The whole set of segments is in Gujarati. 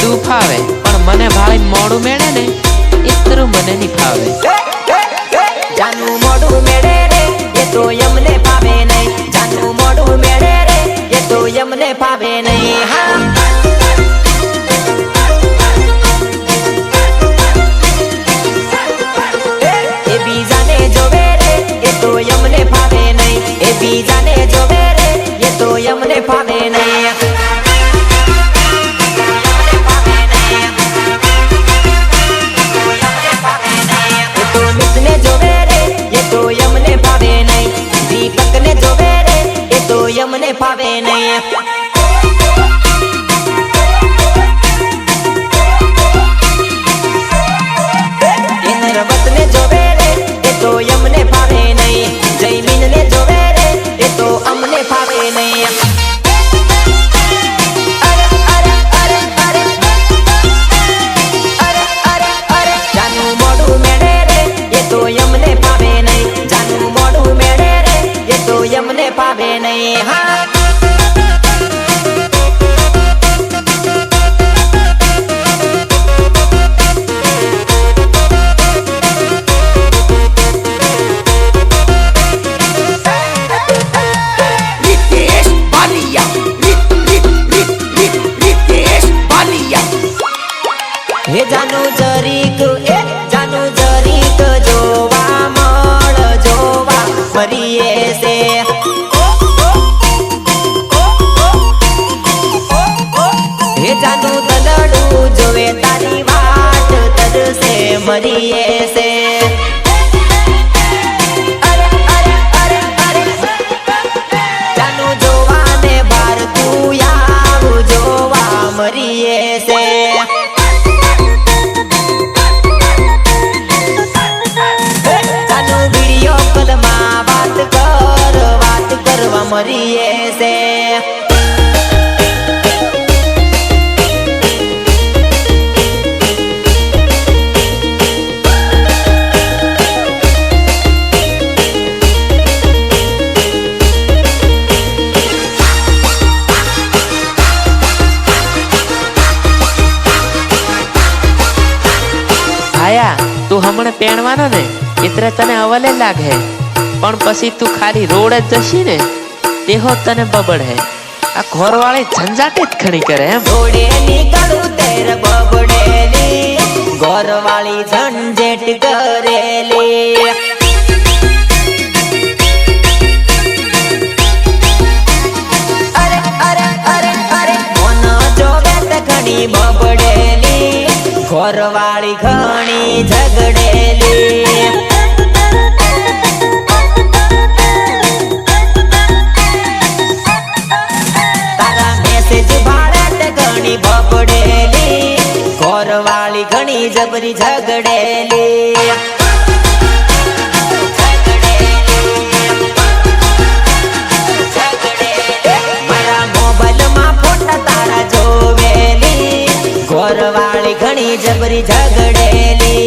બધું ફાવે પણ મને ભાળી મોડું મેળે ને એટલું મને નહીં ફાવે। જાનું મોડું મેળે રે એ તો એમને ફાવે નહીં, જાનું મોડું મેળે રે એ તો એમને ફાવે નહીં। હા એ બીજાને જોવે રે એ તો એમને ફાવે નહીં, એ બીજાને જોવે રે એ તો એમને ફાવે નહીં। यमने पावे नहीं इंद्रवत ने जोवे रे ये तो यमने पावे नहीं, जयमीन ने जोवे रे ये तो अमने पावे नहीं। अरे अरे अरे अरे अरे अरे अरे जानू मोडू मेड़े रे ये तो यमने पावे नहीं, जानू मोडू मेड़े रे ये तो यमने पावे नहीं। हाँ हे जानू जरीक ए जानू जरीक जोवा मळ जोवा मरीए से हे जानू दलडू जोवे तारी वाट तरसे मरीए से। अरे अरे अरे अरे जानू जोवा ने बार तू याव जोवा मरीए से। मरिए से आया तू हमने पेणवानो ने इतरे तने अवले लागे पण पसी तू खाली रोड ज जशी ने देहो तने बबड़ है आ घर वाले झंझाटे खणी करे एम रोडे निकलू तेर बबड़ेली घर वाली झंझट करेली। अरे अरे अरे अरे मन जोगे ते घणी बबड़ेली घर वाली घणी झगड़ेली। बबड़ेली घर वाली घनी जबरी झगड़ेली। मारा मोबाइल में फोटा तारा जोवेली घर वाली घनी जबरी झगड़ेली।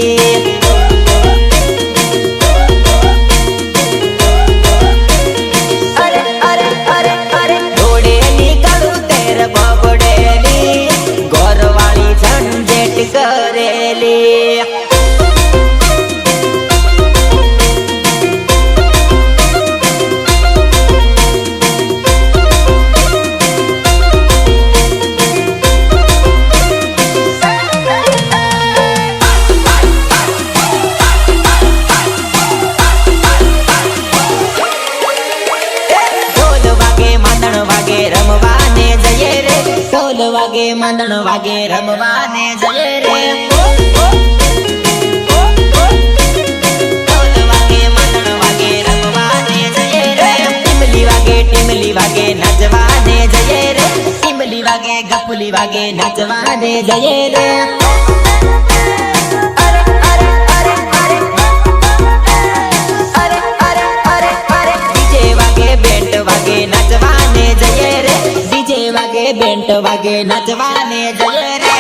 अरे अरे अरे अरे रोडे निकलू तेर बबड़ेली घर वाली झंझट करेली। ढोल वागे मंदन वागे रमवाने जये रे। ढोल वागे मंदन वागे रमवाने जये रे। टिमली वागे नचवाने जये रे। टिमली वागे गपुली वागे नचवाने जये रे। अरे अरे अरे अरे अरे अरे अरे अरे डीजे वागे बेंट वागे नचवाने जये रे। डीजे वागे बेंट वागे नचवाने जये रे।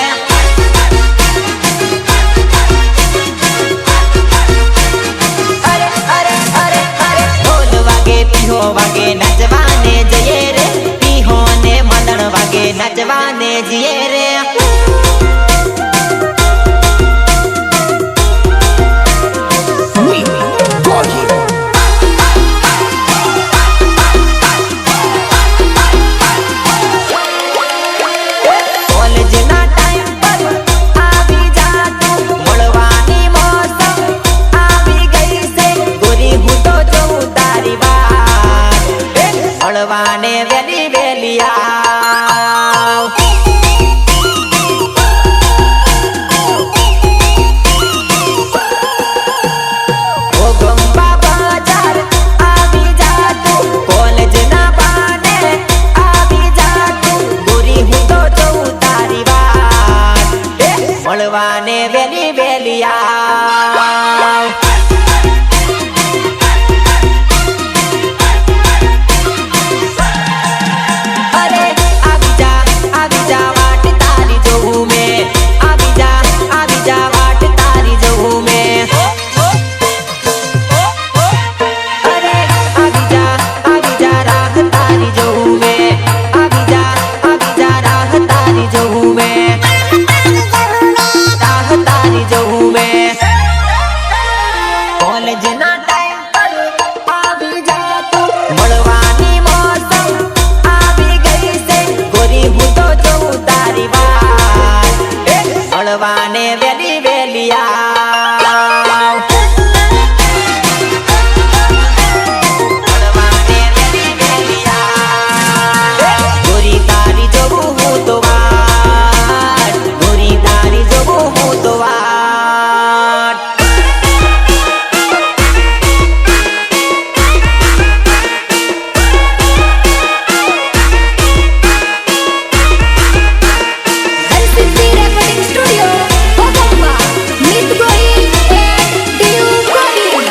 अरे अरे अरे अरे ढोल वागे पीहो वागे नचवाने जये रे। पीहो ने मदन वागे नचवाने जये रे। મળવાને વેલી વેલી આવ અરે આવી જા વાટ તારી જોઉં મેં આવી જા વાટ તારી જોઉં મેં અરે આવી જા રાહ તારી જોઉં મેં આવી જા રાહ તારી જોઉં મેં રાહ તારી જોઉં મેં કોલેજના ટાઈમ પર આવી જા તું મળવાની મોસમ આવી ગઈ છે ગોરી હું તો જોઉં તારી વાત મળવાને વેલી વેલી આવ મળવાને વેલી વેલી આવ ગોરી તારી જોઉં હું તો વાત ગોરી તારી જોઉં હું તો વાત LCC Recording Studio, Bogomba, Meet Gohil and Diu Gohil.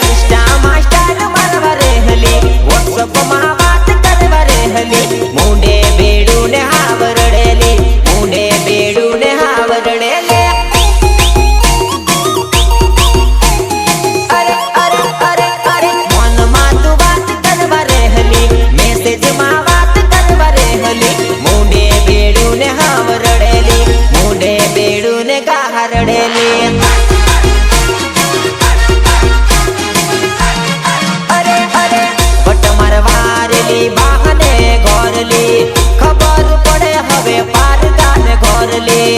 Insta master મારવા રહેલી વોટ્સઅપમાં વાત કરવા રહેલી મુંડે બેડું ને હાવરડેલી મુંડે બેડું ને હાવરડેલી અરે અરે અરે અરે મનમાં તું વાત કરવા રહેલી મેસેજમાં વાત કરવા રહેલી મુંડે બેડું ને હાવરડેલી મુંડે બેડું ને ગાહરડેલી અરે અરે વટ મારવારેલી બાહને ગોરલી ખબર પડે હવે પારગાને ગોરલી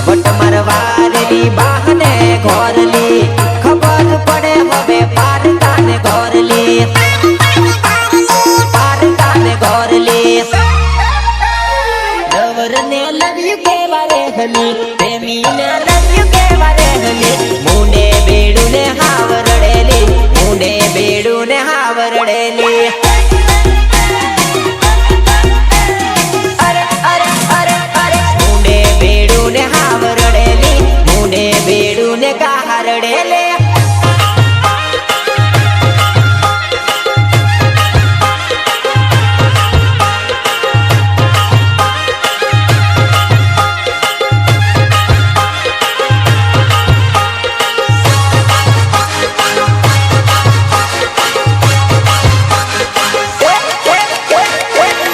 વટ મારવારેલી બાહને ગોરલી ખબર પડે હવે પારગાને ગોરલી પારગાને ગોરલી લવરને લવ યુ કહેવા રહેલી પ્રેમીને લવ યુ કહેવા રહેલી મુંડે બેડું ને હાવરડેલી મુંડે બેડું ને હાવરડેલી અરે અરે અરે અરે મુંડે બેડું ને હાવરડેલી મુંડે બેડું ને ગાહરડેલી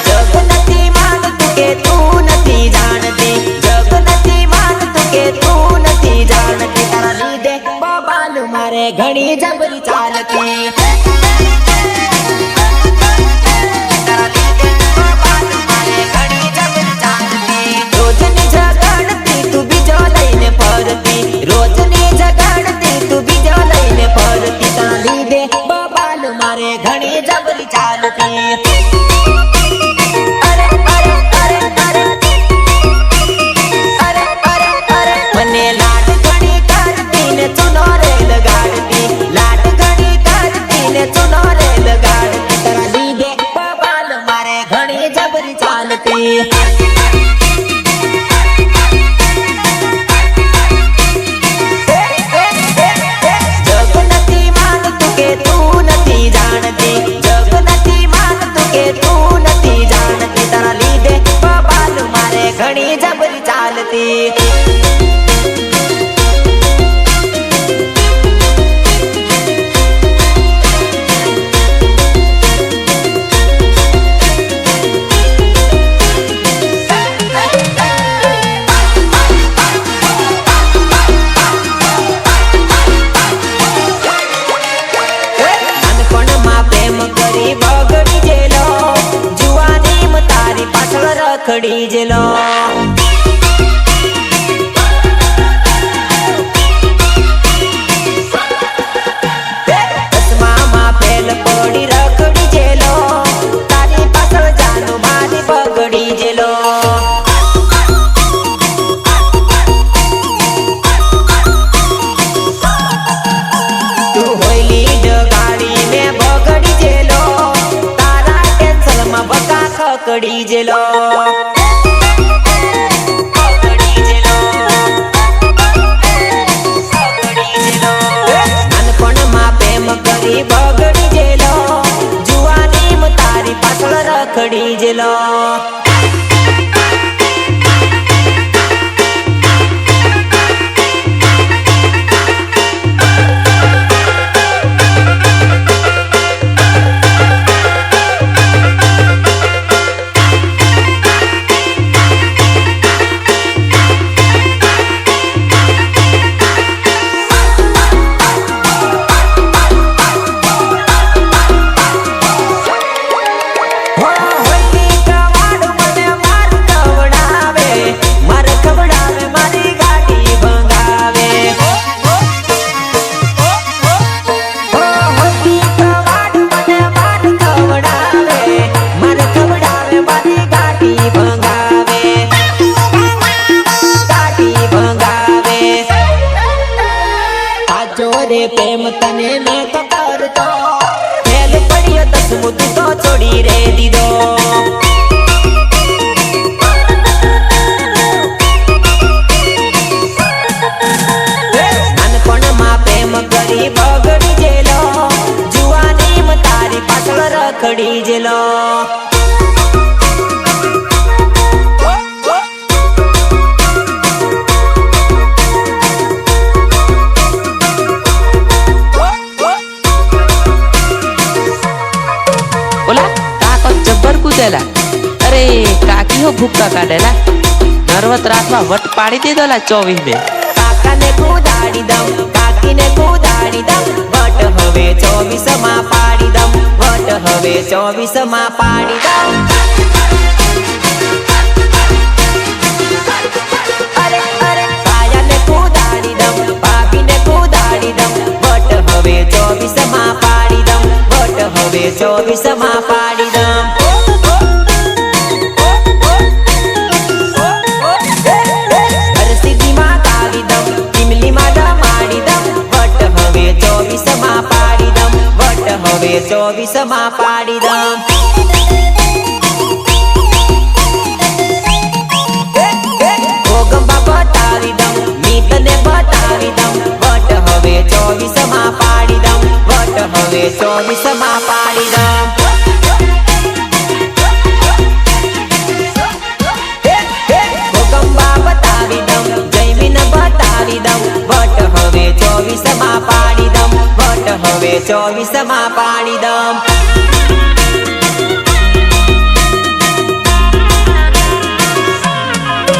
જગ નથી માનતું કે તું નથી જાણતી જગ નથી માનતું કે તું નથી જાણતી તારા લીધે બબાલ મારે ઘણી જબરી ચાલતી તારા લીધે બબાલ મારે ઘણી જબરી ચાલતી રોજની ઝઘડતી તું બીજો લઈને ફરતી રોજની ઝઘડતી તું બીજો લઈને ફરતી તારા લીધે બબાલ મારે ઘણી જબરી ચાલતી અરે અરે અરે અરે અરે અરે અરે મને લાડ ઘણી કરતી ને ચૂનો રે લગાડતી લાડ ઘણી કરતી ને ચૂનો રે લગાડતી તારા લીધે બબાલ મારે ઘણી જબરી ચાલતી જગ નથી માનતું કે તું નથી જાણતી જગ નથી માનતું કે તું નથી જાણતી તારા લીધે બબાલ મારે ઘણી જબરી ચાલતી નાનપણમાં પ્રેમ કરી બગડી જેલો જુવાનીમાં તારી પાછળ રખડી જેલો ચશ્મામાં ફેલ પડી રખડી જેલો તારી પાછળ જાનું મારી બગડી જેલો પકડી જેલો નાનપણમાં પ્રેમ કરી બગડી જેલો જુવાની તારી પાછળ રખડી જેલો પ્રેમ તને મેં તો કરતો ફેલ પડ્યો દસમું તું તો છોડી રે દીધો નાનપણમાં પ્રેમ કરી બગડી જેલો જુવાની તારી પાછળ રખડી જેલો अरे काकी हो भूखा काढेला नर्वत रातवा वट पाड़ी दे दोला 24 में काका ने कूदाड़ी दम काकी ने कूदाड़ी दम वट हवे 24 માં પાડી દમ વટ હવે 24 માં પાડી દમ અરે અરે કાયા ને કૂદાડી દમ ભાભી ને કૂદાડી દમ વટ હવે 24 માં પાડી દમ વટ હવે 24 માં પાડી દમ હવે 24 માં પાડી દમ ભોગંબા બતાવી દમ મીતને બતાવી દમ વટ હવે 24 માં પાડી દમ વટ હવે 24 માં પાડી દમ ભોગંબા બતાવી દમ જયમીન બતાવી દમ વટ હવે 24 માં પાડી દમ વટ હવે 24 માં પાડી દમ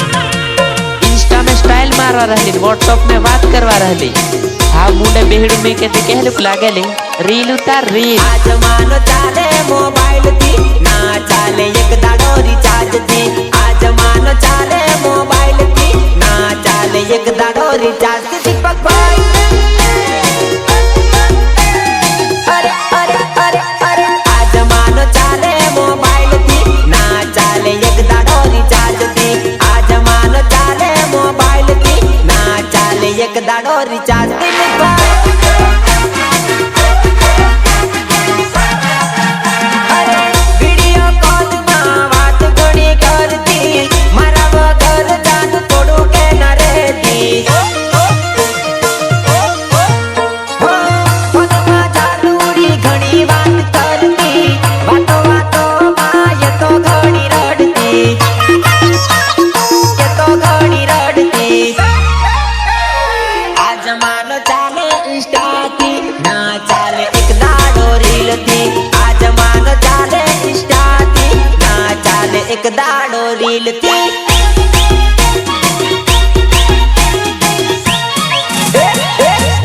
इंस्टा में स्टाइल मारवा रहली व्हाट्सएप में बात करवा रहली हाँ मुंडे बेहड़ू में के कहलुक लागेली रील उतार रील आज मानो चाले मोबाइल थी ना चाले एक दाड़ो रिचार्ज थी आज मानो चाले मोबाइल थी ना चाले एक दाड़ो रिचार्ज थी दीपक भाई अरे अरे अरे अरे आज मानो चाले मोबाइल थी ना चाले एक दाड़ो रिचार्ज थी आज मानो चाले मोबाइल थी ना चाले एक दाड़ो रिचार्ज थी एक दाड़ो रील थी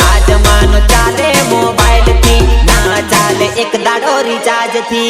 आज मानो चाले मोबाइल थी ना चाले एक दाड़ो रिचार्ज थी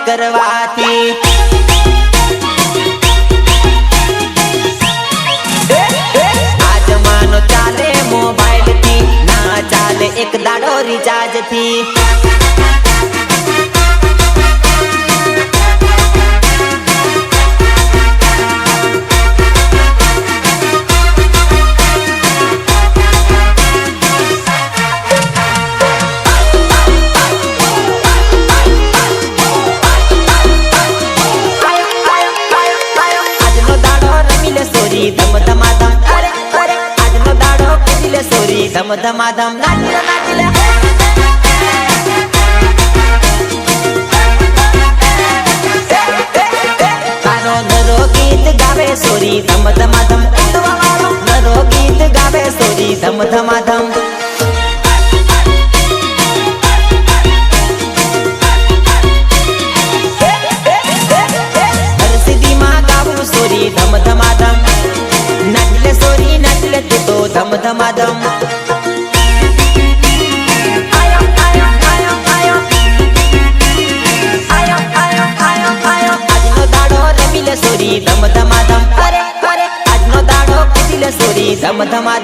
કરવાથી આ જમાનો ચાલે મોબાઈલ થી ના ચાલે એક દાડો રિચાર્જ થી ધમ ધમાધમ અરે અરે આજનો દાડો કરી લે સોરી ધમ ધમાધમ નાચી લે તારો નરો ગીત ગાવે સોરી ધમ ધમાધમ નરો ગીત ગાવે સોરી ધમ ધમાધમ હરસિદ્ધિમાં ગાવું સોરી ધમ ધમાધમ નાચલે સોરી નાચલે તું તો ધમ ધમાધમ આયો આયો આયો આયો આયો આયો આયો આયો આજનો દાડો રમી લે સોરી ધમ ધમાધમ અરે અરે આજનો દાડો કૂદી લે સોરી ધમ ધમાધમ